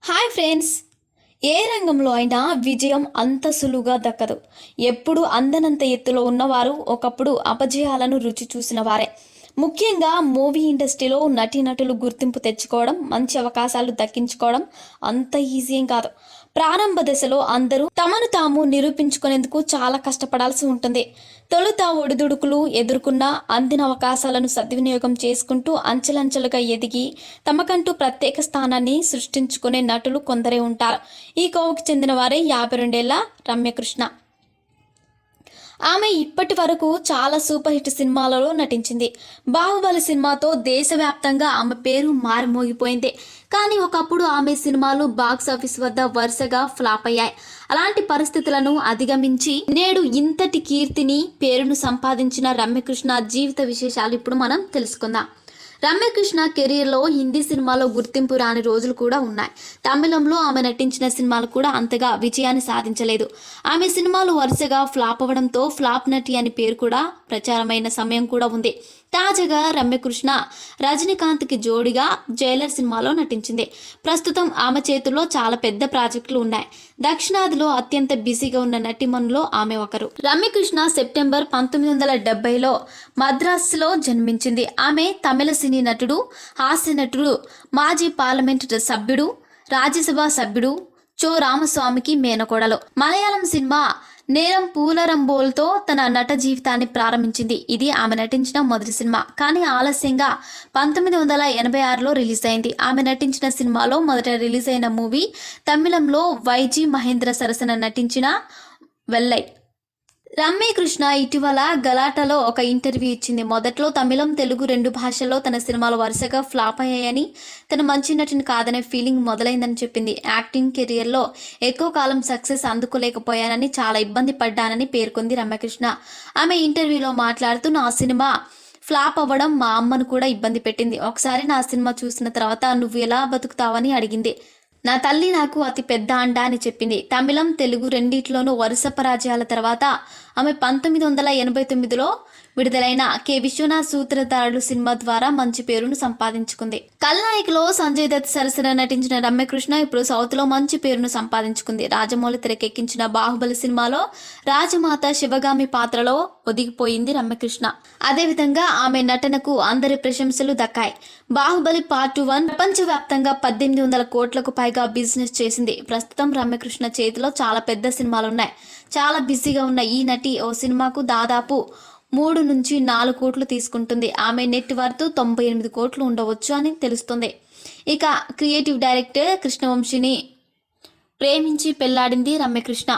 Hi friends. ఏ రంగంలో అయినా విజయం అంత సులువుగా దక్కదు. ఎప్పుడు అందనంత ఎత్తులో ఉన్నవారు ఒకప్పుడు అపజయాలను రుచి చూసిన వారే. ముఖ్యంగా మూవీ ఇండస్ట్రీలో నటీనటులు గుర్తింపు తెచ్చుకోవడం, మంచి అవకాశాలు దక్కించుకోవడం అంత ఈజీ ఏం కాదు. ప్రారంభ దశలో అందరూ తమను తాము నిరూపించుకునేందుకు చాలా కష్టపడాల్సి ఉంటుంది. తొలుత ఒడిదుడుకులు ఎదుర్కొన్న అందిన అవకాశాలను సద్వినియోగం చేసుకుంటూ అంచెలంచెలుగా ఎదిగి తమకంటూ ప్రత్యేక స్థానాన్ని సృష్టించుకునే నటులు కొందరే ఉంటారు. ఈ కోవకు చెందిన వారే 52 ఏళ్ల రమ్యకృష్ణ. ఆమె ఇప్పటి వరకు చాలా సూపర్ హిట్ సినిమాలలో నటించింది. బాహుబలి సినిమాతో దేశవ్యాప్తంగా ఆమె పేరు మారుమోగిపోయింది. కానీ ఒకప్పుడు ఆమె సినిమాలు బాక్సాఫీస్ వద్ద వరుసగా ఫ్లాప్ అయ్యాయి. అలాంటి పరిస్థితులను అధిగమించి నేడు ఇంతటి కీర్తిని, పేరును సంపాదించిన రమ్యకృష్ణ జీవిత విశేషాలు ఇప్పుడు మనం తెలుసుకుందాం. రమ్యకృష్ణ కెరీర్లో హిందీ సినిమాలో గుర్తింపు రాని రోజులు కూడా ఉన్నాయి. తమిళంలో ఆమె నటించిన సినిమాలు కూడా అంతగా విజయాన్ని సాధించలేదు. ఆమె సినిమాలు వరుసగా ఫ్లాప్ అవ్వడంతో ఫ్లాప్ నటి అని పేరు కూడా ప్రచారమైన సమయం కూడా ఉంది. తాజాగా రమ్యకృష్ణ రజనీకాంత్కి జోడిగా జైలర్ సినిమాలో నటించింది. ప్రస్తుతం ఆమె చేతుల్లో చాలా పెద్ద ప్రాజెక్టులు ఉన్నాయి. దక్షిణాదిలో అత్యంత బిజీగా ఉన్న నటిమణులో ఆమె ఒకరు. రమ్యకృష్ణ సెప్టెంబర్ 1970లో మద్రాసులో జన్మించింది. ఆమె తమిళ సినీ నటుడు, హాస్య నటుడు, మాజీ పార్లమెంటు సభ్యుడు, రాజ్యసభ సభ్యుడు చో రామస్వామికి మేనకోడలు. మలయాళం సినిమా నేరం పూలరంబోల్తో తన నట జీవితాన్ని ప్రారంభించింది. ఇది ఆమె నటించిన మొదటి సినిమా. కానీ ఆలస్యంగా 1986లో రిలీజ్ అయింది. ఆమె నటించిన సినిమాలో మొదట రిలీజ్ అయిన మూవీ తమిళంలో వైజీ మహేంద్ర సరసన నటించిన వెల్లై. రమ్యకృష్ణ ఇటీవల గలాటాలో ఒక ఇంటర్వ్యూ ఇచ్చింది. మొదట్లో తమిళం, తెలుగు 2 భాషల్లో తన సినిమాలు వరుసగా ఫ్లాప్ అయ్యాయని, తన మంచి నటిని కాదనే ఫీలింగ్ మొదలైందని చెప్పింది. యాక్టింగ్ కెరియర్లో ఎక్కువ కాలం సక్సెస్ అందుకోలేకపోయానని, చాలా ఇబ్బంది పడ్డానని పేర్కొంది రమ్యకృష్ణ. ఆమె ఇంటర్వ్యూలో మాట్లాడుతూ, నా సినిమా ఫ్లాప్ అవ్వడం మా అమ్మను కూడా ఇబ్బంది పెట్టింది. ఒకసారి నా సినిమా చూసిన తర్వాత నువ్వు ఎలా బతుకుతావని అడిగింది. నా తల్లి నాకు అతి పెద్ద అండ అని చెప్పింది. తమిళం, తెలుగు రెండిట్లోనూ వరుస పరాజయాల తర్వాత ఆమె 1989లో విడుదలైన కె విశ్వనాథ్ సూత్రధారుడు సినిమా ద్వారా మంచి పేరును సంపాదించుకుంది. కల్నాయక్లో సంజయ్ దత్ సరసన నటించిన రమ్యకృష్ణ ఇప్పుడు సౌత్లో మంచి పేరును సంపాదించుకుంది. రాజమౌళి తెరకెక్కించిన బాహుబలి సినిమాలో రాజమాత శివగామి పాత్రలో ఒదిగిపోయింది రమ్యకృష్ణ. అదేవిధంగా ఆమె నటనకు అందరి ప్రశంసలు దక్కాయి. బాహుబలి పార్ట్ 1 ప్రపంచవ్యాప్తంగా 1800 కోట్లకు పైగా బిజినెస్ చేసింది. ప్రస్తుతం రమ్యకృష్ణ చేతిలో చాలా పెద్ద సినిమాలున్నాయి. చాలా బిజీగా ఉన్న ఈ నటి ఓ సినిమాకు దాదాపు 3 నుంచి 4 కోట్లు తీసుకుంటుంది. ఆమె నెట్ వర్త్ 98 కోట్లు ఉండవచ్చు అని తెలుస్తుంది. ఇక క్రియేటివ్ డైరెక్టర్ కృష్ణవంశీని ప్రేమించి పెళ్లాడింది రమ్యకృష్ణ.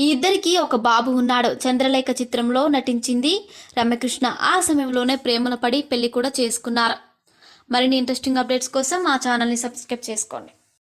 ఈ ఇద్దరికి ఒక బాబు ఉన్నాడు. చంద్రలేఖ చిత్రంలో నటించింది రమ్యకృష్ణ. ఆ సమయంలోనే ప్రేమలో పడి పెళ్లి కూడా చేసుకున్నారు. మరిన్ని ఇంట్రెస్టింగ్ అప్డేట్స్ కోసం మా ఛానల్ని సబ్స్క్రైబ్ చేసుకోండి.